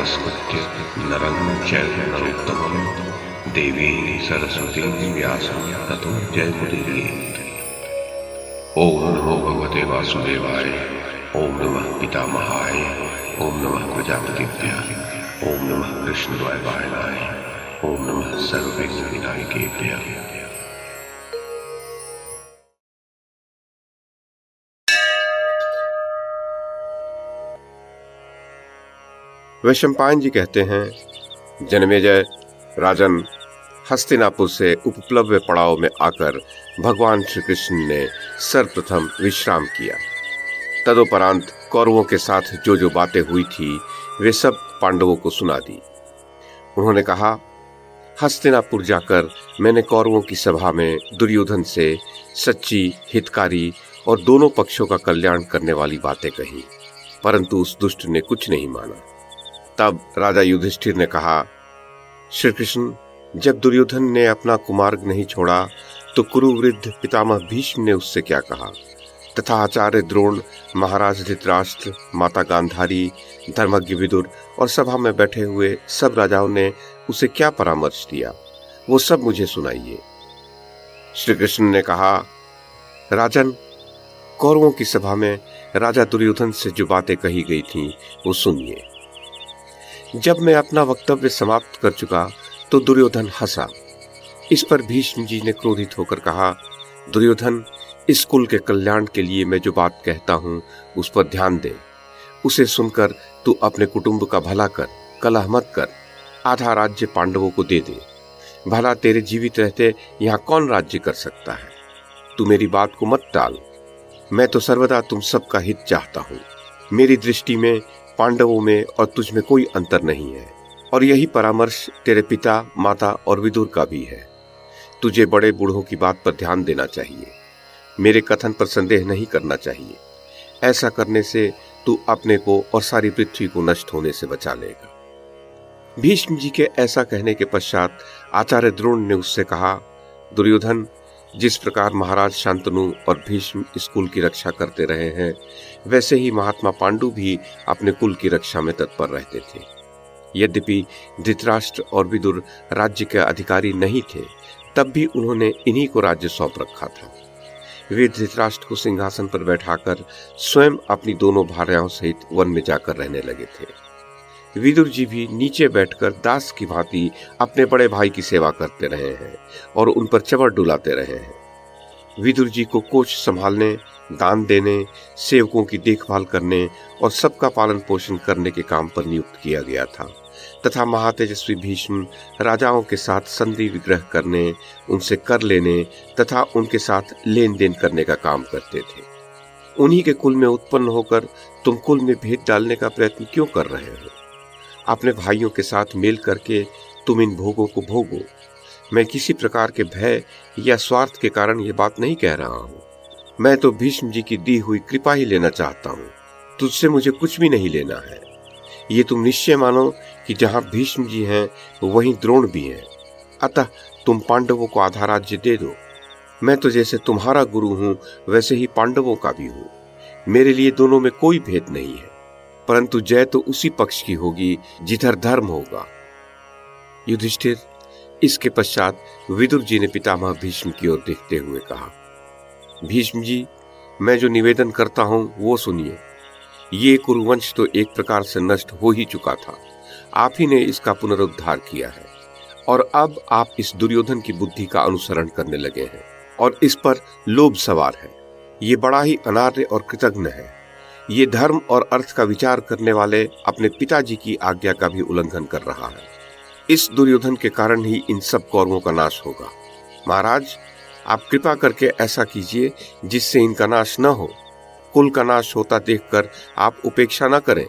नमस्कृत्य नरं चैव नरोत्तमं देवीं सरस्वतीं व्यासं ततो जयमुदीरयेत्। ओम नमो भगवते वासुदेवाय। ओम नमः पितामहाय। ओम नमः प्रजापतिभ्यः। ओम नमः कृष्णद्वैपायनाय। ओम नमः सर्वविघ्नविनायकेभ्यः। वैशंपायन जी कहते हैं, जनमेजय राजन, हस्तिनापुर से उपप्लव्य पड़ाव में आकर भगवान श्री कृष्ण ने सर्वप्रथम विश्राम किया। तदुपरांत कौरवों के साथ जो जो बातें हुई थी वे सब पांडवों को सुना दी। उन्होंने कहा, हस्तिनापुर जाकर मैंने कौरवों की सभा में दुर्योधन से सच्ची, हितकारी और दोनों पक्षों का कल्याण करने वाली बातें कही, परंतु उस दुष्ट ने कुछ नहीं माना। तब राजा युधिष्ठिर ने कहा, श्री कृष्ण, जब दुर्योधन ने अपना कुमार्ग नहीं छोड़ा तो कुरुवृद्ध पितामह भीष्म ने उससे क्या कहा, तथा आचार्य द्रोण, महाराज धृतराष्ट्र, माता गांधारी, धर्मज्ञ विदुर और सभा में बैठे हुए सब राजाओं ने उसे क्या परामर्श दिया, वो सब मुझे सुनाइए। श्री कृष्ण ने कहा, राजन, कौरवों की सभा में राजा दुर्योधन से जो बातें कही गई थीं वो सुनिए। जब मैं अपना वक्तव्य समाप्त कर चुका तो दुर्योधन हंसा। इस पर भीष्म जी ने क्रोधित होकर कहा, दुर्योधन, इस कुल के कल्याण के लिए मैं जो बात कहता हूं उस पर ध्यान दे। उसे सुनकर तू अपने कुटुंब का भला कर, कलह मत कर, आधा राज्य पांडवों को दे दे। भला तेरे जीवित रहते यहाँ कौन राज्य कर सकता है। तू मेरी बात को मत टाल। मैं तो सर्वदा तुम सबका हित चाहता हूँ। मेरी दृष्टि में पांडवों में और तुझ में कोई अंतर नहीं है, और यही परामर्श तेरे पिता, माता और विदुर का भी है। तुझे बड़े बूढ़ों की बात पर ध्यान देना चाहिए, मेरे कथन पर संदेह नहीं करना चाहिए। ऐसा करने से तू अपने को और सारी पृथ्वी को नष्ट होने से बचा लेगा। भीष्म जी के ऐसा कहने के पश्चात आचार्य द्रोण ने उससे कहा, दुर्योधन, जिस प्रकार महाराज शांतनु और भीष्म इस कुल की रक्षा करते रहे हैं, वैसे ही महात्मा पांडु भी अपने कुल की रक्षा में तत्पर रहते थे। यद्यपि धृतराष्ट्र और विदुर राज्य के अधिकारी नहीं थे, तब भी उन्होंने इन्हीं को राज्य सौंप रखा था। वे धृतराष्ट्र को सिंहासन पर बैठाकर स्वयं अपनी दोनों भार्याओं सहित वन में जाकर रहने लगे थे। विदुर जी भी नीचे बैठकर दास की भांति अपने बड़े भाई की सेवा करते रहे हैं और उन पर चवर डुलाते रहे हैं। विदुर जी को कोष संभालने, दान देने, सेवकों की देखभाल करने और सबका पालन पोषण करने के काम पर नियुक्त किया गया था, तथा महातेजस्वी भीष्म राजाओं के साथ संधि विग्रह करने, उनसे कर लेने तथा उनके साथ लेन देन करने का काम करते थे। उन्हीं के कुल में उत्पन्न होकर तुम कुल में भेद डालने का प्रयत्न क्यों कर रहे हो? अपने भाइयों के साथ मेल करके तुम इन भोगों को भोगो। मैं किसी प्रकार के भय या स्वार्थ के कारण ये बात नहीं कह रहा हूँ। मैं तो भीष्म जी की दी हुई कृपा ही लेना चाहता हूँ। तुझसे मुझे कुछ भी नहीं लेना है। ये तुम निश्चय मानो कि जहाँ भीष्म जी हैं वहीं द्रोण भी हैं। अतः तुम पांडवों को आधा राज्य दे दो। मैं तो जैसे तुम्हारा गुरु हूँ वैसे ही पांडवों का भी हूँ। मेरे लिए दोनों में कोई भेद नहीं है, परंतु जय तो उसी पक्ष की होगी जिधर धर्म होगा। युधिष्ठिर, इसके पश्चात विदुर जी ने पितामह भीष्म की ओर देखते हुए कहा, भीष्म जी, मैं जो निवेदन करता हूं वो सुनिए। ये कुरुवंश तो एक प्रकार से नष्ट हो ही चुका था। आप ही ने इसका पुनरुद्धार किया है, और अब आप इस दुर्योधन की बुद्धि का अनुसरण करने लगे हैं और इस पर लोभ सवार है। ये बड़ा ही अनार्य और कृतघ्न है। ये धर्म और अर्थ का विचार करने वाले अपने पिताजी की आज्ञा का भी उल्लंघन कर रहा है। इस दुर्योधन के कारण ही इन सब कौरवों का नाश होगा। महाराज, आप कृपा करके ऐसा कीजिए जिससे इनका नाश न हो। कुल का नाश होता देखकर आप उपेक्षा न करें।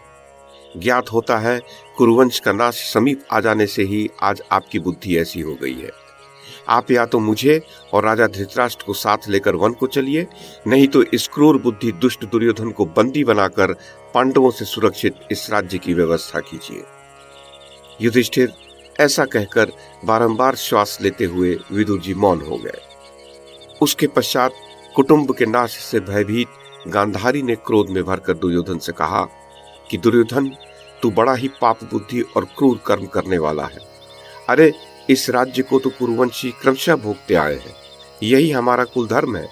ज्ञात होता है कुरुवंश का नाश समीप आ जाने से ही आज आपकी बुद्धि ऐसी हो गई है। आप या तो मुझे और राजा धृतराष्ट्र को साथ लेकर वन को चलिए, नहीं तो इस क्रूर बुद्धि दुष्ट दुर्योधन को बंदी बनाकर पांडवों से सुरक्षित इस राज्य की व्यवस्था कीजिए। युधिष्ठिर, ऐसा कहकर बारंबार श्वास लेते हुए विदुर जी मौन हो गए। उसके पश्चात कुटुंब के नाश से भयभीत गांधारी ने क्रोध में भरकर दुर्योधन से कहा कि दुर्योधन, तू बड़ा ही पाप बुद्धि और क्रूर कर्म करने वाला है। अरे, इस राज्य को तो कुरुवंशी क्रमशः भोगते आए हैं, यही हमारा कुल धर्म है,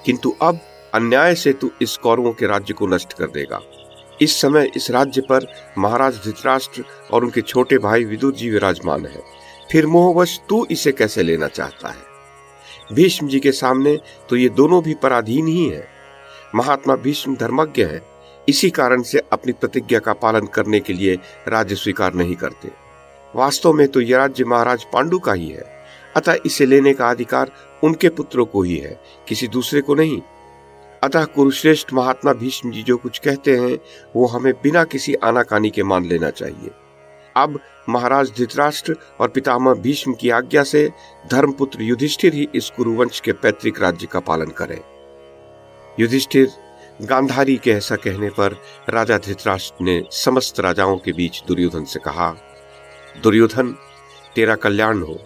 किंतु अब अन्याय से तू इस कौरवों के राज्य को नष्ट कर देगा। इस समय इस राज्य पर महाराज धृतराष्ट्र और उनके छोटे भाई विदुर जी विराजमान है, फिर मोहवश तू इसे कैसे लेना चाहता है? भीष्म जी के सामने तो ये दोनों भी पराधीन ही है। महात्मा भीष्म धर्मज्ञ है, इसी कारण से अपनी प्रतिज्ञा का पालन करने के लिए राज्य स्वीकार नहीं करते। वास्तव में तो यह राज्य महाराज पांडु का ही है, अतः इसे लेने का अधिकार उनके पुत्रों को ही है, किसी दूसरे को नहीं। अतः कुरुश्रेष्ठ महात्मा भीष्म जी जो कुछ कहते हैं वो हमें बिना किसी आनाकानी के मान लेना चाहिए। अब महाराज धृतराष्ट्र और पितामह भीष्म की आज्ञा से धर्मपुत्र युधिष्ठिर ही इस कुरुवंश के पैतृक राज्य का पालन करें। युधिष्ठिर गांधारी के ऐसा कहने पर राजा धृतराष्ट्र ने समस्त राजाओं के बीच दुर्योधन से कहा, दुर्योधन, तेरा कल्याण हो।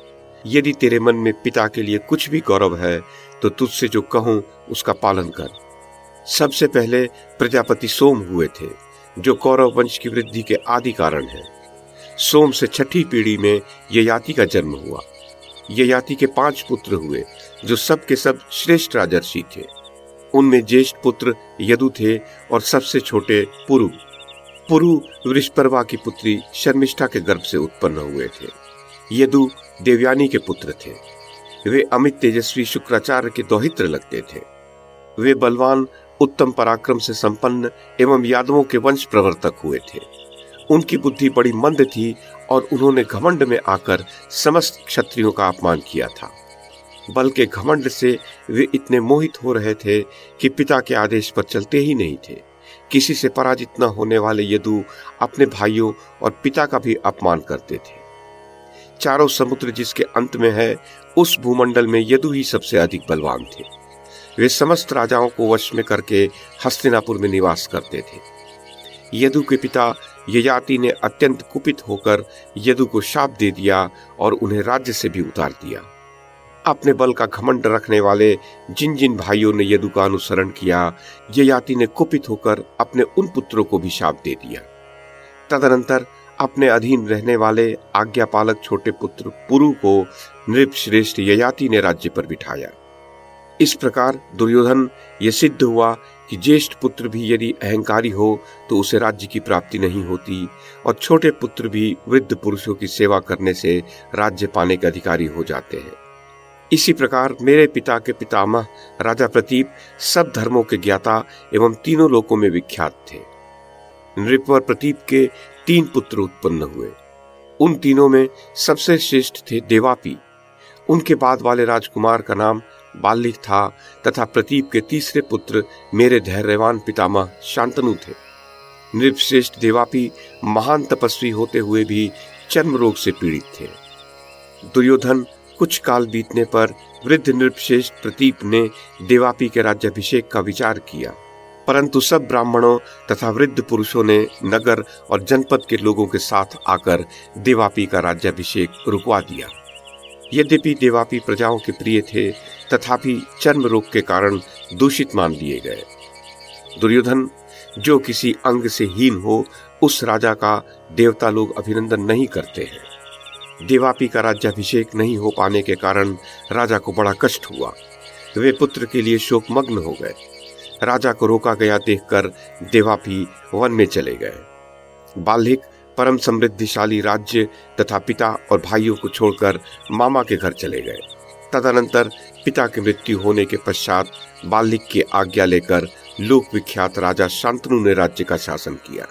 यदि तेरे मन में पिता के लिए कुछ भी गौरव है तो तुझसे जो कहूं उसका पालन कर। सबसे पहले प्रजापति सोम हुए थे, जो कौरव वंश की वृद्धि के आदि कारण है। सोम से छठी पीढ़ी में ययाति का जन्म हुआ। ययाति के 5 पुत्र हुए, जो सब के सब श्रेष्ठ राजर्षि थे। उनमें ज्येष्ठ पुत्र यदु थे और सबसे छोटे पुरु। पुरु वृषपर्वा की पुत्री शर्मिष्ठा के गर्भ से उत्पन्न हुए थे। यदु देवयानी के पुत्र थे। वे अमित तेजस्वी शुक्राचार्य के दौहित्र लगते थे। वे बलवान, उत्तम पराक्रम से संपन्न एवं यादवों के वंश प्रवर्तक हुए थे। उनकी बुद्धि बड़ी मंद थी और उन्होंने घमंड में आकर समस्त क्षत्रियों का अपमान किया था। बल के घमंड से वे इतने मोहित हो रहे थे कि पिता के आदेश पर चलते ही नहीं थे। किसी से पराजित न होने वाले यदु अपने भाइयों और पिता का भी अपमान करते थे। चारों समुद्र जिसके अंत में है, उस भूमंडल में यदु ही सबसे अधिक बलवान थे। वे समस्त राजाओं को वश में करके हस्तिनापुर में निवास करते थे। यदु के पिता ययाति ने अत्यंत कुपित होकर यदु को शाप दे दिया और उन्हें राज्य से भी उतार दिया। अपने बल का घमंड रखने वाले जिन जिन भाइयों ने यदु का अनुसरण किया, ययाति ने कुपित होकर अपने उन पुत्रों को भी शाप दे दिया। तदनंतर अपने अधीन रहने वाले आज्ञापालक छोटे पुत्र पुरु को नृपश्रेष्ठ ययाति ने राज्य पर बिठाया। इस प्रकार दुर्योधन ये सिद्ध हुआ कि ज्येष्ठ पुत्र भी यदि अहंकारी हो तो उसे राज्य की प्राप्ति नहीं होती, और छोटे पुत्र भी वृद्ध पुरुषों की सेवा करने से राज्य पाने के अधिकारी हो जाते हैं। इसी प्रकार मेरे पिता के पितामह राजा प्रतीप सब धर्मों के ज्ञाता एवं तीनों लोकों में विख्यात थे। नृपवर प्रतीप के 3 पुत्र उत्पन्न हुए। उन तीनों में सबसे श्रेष्ठ थे देवापी। उनके बाद वाले राजकुमार का नाम बाल्लिक था तथा प्रतीप के तीसरे पुत्र मेरे धैर्यवान पितामह शांतनु थे। नृपश्रेष्ठ देवापी महान तपस्वी होते हुए भी चर्म रोग से पीड़ित थे। दुर्योधन कुछ काल बीतने पर वृद्ध नृपश्रेष्ठ प्रतीप ने देवापी के राज्याभिषेक का विचार किया, परंतु सब ब्राह्मणों तथा वृद्ध पुरुषों ने नगर और जनपद के लोगों के साथ आकर देवापी का राज्याभिषेक रुकवा दिया। यद्यपि देवापी प्रजाओं के प्रिय थे, तथापि चर्म रोग के कारण दूषित मान लिए गए। दुर्योधन जो किसी अंग से हीन हो, उस राजा का देवता लोग अभिनंदन नहीं करते हैं। देवापी का राज्याभिषेक नहीं हो पाने के कारण राजा को बड़ा कष्ट हुआ। वे पुत्र के लिए शोकमग्न हो गए। राजा को रोका गया देखकर देवापी वन में चले गए। बाल्हिक परम समृद्धिशाली राज्य तथा पिता और भाइयों को छोड़कर मामा के घर चले गए। तदनंतर पिता की मृत्यु होने के पश्चात बाल्हिक की आज्ञा लेकर लोक विख्यात राजा शांतनु ने राज्य का शासन किया।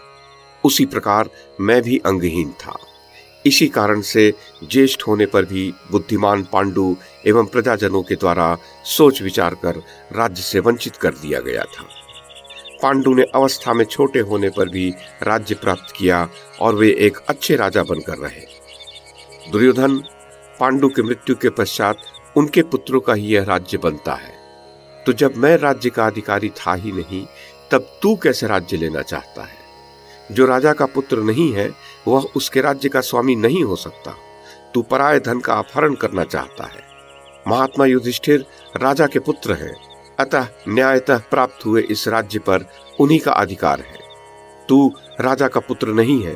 उसी प्रकार मैं भी अंगहीन था। इसी कारण से ज्येष्ठ होने पर भी बुद्धिमान पांडु एवं प्रजाजनों के द्वारा सोच विचार कर राज्य से वंचित कर दिया गया था। पांडु ने अवस्था में छोटे होने पर भी राज्य प्राप्त किया और वे एक अच्छे राजा बनकर रहे। दुर्योधन, पांडु की मृत्यु के पश्चात उनके पुत्रों का ही यह राज्य बनता है, तो जब मैं राज्य का अधिकारी था ही नहीं, तब तू कैसे राज्य लेना चाहता है? जो राजा का पुत्र नहीं है वह उसके राज्य का स्वामी नहीं हो सकता। तू पराये धन का अपहरण करना चाहता है। महात्मा युधिष्ठिर राजा के पुत्र हैं, अतः न्यायतः प्राप्त हुए इस राज्य पर उन्हीं का अधिकार है। तू राजा का पुत्र नहीं है,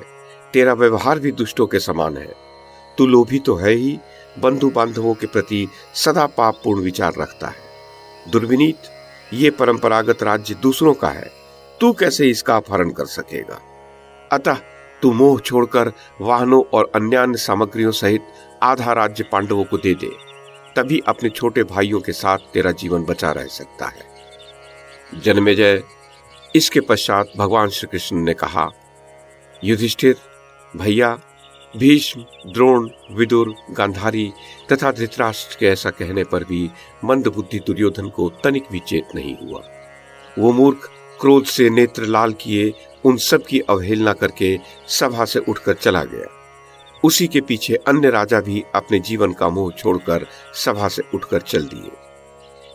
तेरा व्यवहार भी दुष्टों के समान है। तू लोभी तो है ही, बंधु बांधवों के प्रति सदा पापपूर्ण विचार रखता है। दुर्विनीत, ये परंपरागत राज्य दूसरों का है, तू कैसे इसका अपहरण कर सकेगा? अतः तू मोह छोड़कर वाहनों और अन्य सामग्रियों सहित आधा राज्य पांडवों को दे दे, तभी अपने छोटे भाइयों के साथ तेरा जीवन बचा रह सकता है। जन्मेजय, इसके पश्चात भगवान श्री कृष्ण ने कहा, युधिष्ठिर भैया, भीष्म, द्रोण, विदुर, गांधारी तथा धृतराष्ट्र के ऐसा कहने पर भी मंदबुद्धि दुर्योधन को तनिक भी चेत नहीं हुआ। वो मूर्ख क्रोध से नेत्र लाल किए उन सब की अवहेलना करके सभा से उठकर चला गया। उसी के पीछे अन्य राजा भी अपने जीवन का मोह छोड़कर सभा से उठकर चल दिए।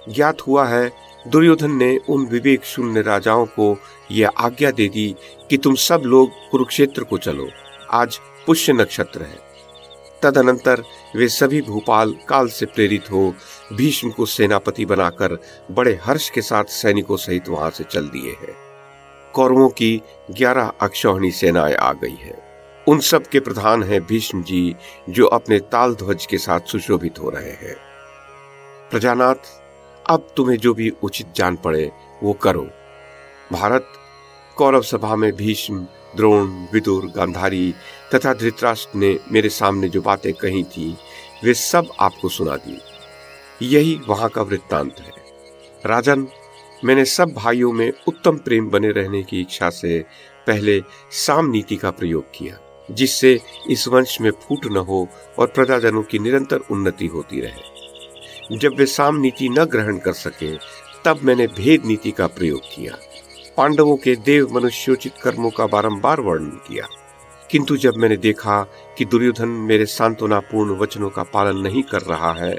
ज्ञात हुआ है, दुर्योधन ने उन विवेक शून्य राजाओं को यह आज्ञा दे दी कि तुम सब लोग कुरुक्षेत्र को चलो, आज पुष्य नक्षत्र है। तदनंतर वे सभी भूपाल काल से प्रेरित हो भीष्म को सेनापति बनाकर बड़े हर्ष के साथ सैनिकों सहित वहां से चल दिए हैं। कौरवों की 11 अक्षौहिणी सेनाएं आ गई है। उन सब के प्रधान हैं भीष्म जी, जो अपने ताल ध्वज के साथ सुशोभित हो रहे हैं। प्रजानाथ, अब तुम्हें जो भी उचित जान पड़े वो करो। भारत, कौरव सभा में भीष्म, द्रोण, विदुर, गांधारी तथा धृतराष्ट्र ने मेरे सामने जो बातें कही थी वे सब आपको सुना दी। यही वहां का वृत्तांत है। राजन, मैंने सब भाइयों में उत्तम प्रेम बने रहने की इच्छा से पहले साम नीति का प्रयोग किया, जिससे इस वंश में फूट न हो और प्रजाजनों की निरंतर उन्नति होती रहे। जब वे साम नीति न ग्रहण कर सके, तब मैंने भेद नीति का प्रयोग किया। पांडवों के देव मनुष्योचित कर्मों का बारंबार वर्णन किया, किंतु जब मैंने देखा कि दुर्योधन मेरे सांत्वनापूर्ण वचनों का पालन नहीं कर रहा है,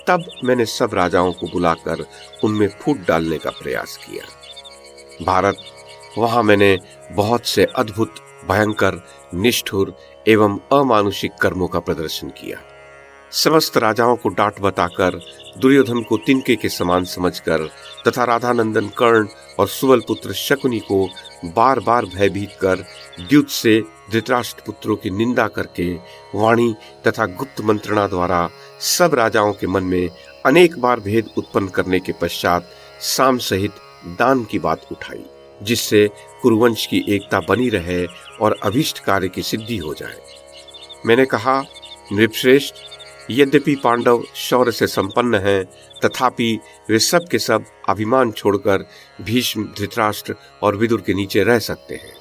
तब मैंने सब राजाओं को बुलाकर उनमें फूट डालने का प्रयास किया। भारत, वहां मैंने बहुत से अद्भुत, भयंकर, निष्ठुर एवं अमानुषिक कर्मों का प्रदर्शन किया। समस्त राजाओं को डांट बताकर, दुर्योधन को तिनके के समान समझकर तथा राधानंदन कर्ण और सुबल पुत्र शकुनी को बार बार भयभीत कर, द्युत से धृतराष्ट्र पुत्रों की निंदा करके, वाणी तथा गुप्त मंत्रणा द्वारा सब राजाओं के मन में अनेक बार भेद उत्पन्न करने के पश्चात साम सहित दान की बात उठाई, जिससे कुरुवंश की एकता बनी रहे और अभीष्ट कार्य की सिद्धि हो जाए। मैंने कहा, नृपश्रेष्ठ, यद्यपि पांडव शौर्य से संपन्न हैं, तथापि वे सब के सब अभिमान छोड़कर भीष्म, धृतराष्ट्र और विदुर के नीचे रह सकते हैं।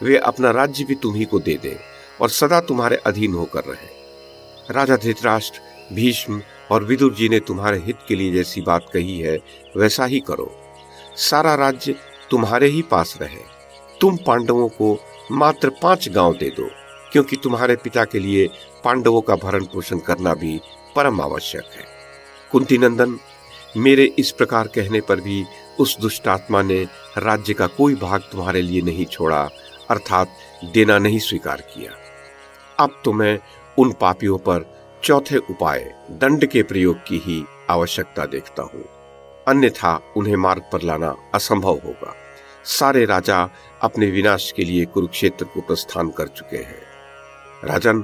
वे अपना राज्य भी तुम्ही को दे दें और सदा तुम्हारे अधीन होकर रहें। राजा धृतराष्ट्र, भीष्म और विदुर जी ने तुम्हारे हित के लिए जैसी बात कही है, वैसा ही करो। सारा राज्य तुम्हारे ही पास रहे। तुम पांडवों को मात्र 5 गांव दे दो, क्योंकि तुम्हारे पिता के लिए पांडवों का भरण पोषण करना भी परम आवश्यक है। कुंती नंदन, मेरे इस प्रकार कहने पर भी उस दुष्टात्मा ने राज्य का कोई भाग तुम्हारे लिए नहीं छोड़ा, अर्थात देना नहीं स्वीकार किया। अब तो मैं उन पापियों पर चौथे उपाय, दंड के प्रयोग की ही आवश्यकता देखता हूँ, अन्यथा उन्हें मार्ग पर लाना असंभव होगा। सारे राजा अपने विनाश के लिए कुरुक्षेत्र को प्रस्थान कर चुके हैं। राजन,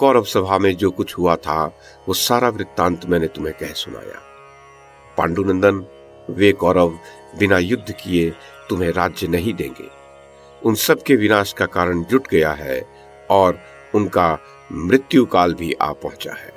कौरव सभा में जो कुछ हुआ था वो सारा वृत्तांत मैंने तुम्हें कह सुनाया। पांडुनंदन, वे कौरव बिना युद्ध किए तुम्हें राज्य नहीं देंगे। उन सब के विनाश का कारण जुट गया है और उनका मृत्यु काल भी आ पहुंचा है।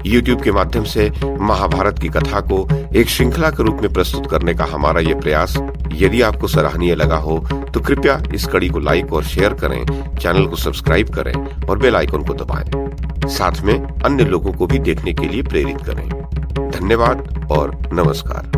YouTube के माध्यम से महाभारत की कथा को एक श्रृंखला के रूप में प्रस्तुत करने का हमारा यह प्रयास यदि आपको सराहनीय लगा हो तो कृपया इस कड़ी को लाइक और शेयर करें, चैनल को सब्सक्राइब करें और बेल आइकन को दबाएं। साथ में अन्य लोगों को भी देखने के लिए प्रेरित करें। धन्यवाद और नमस्कार।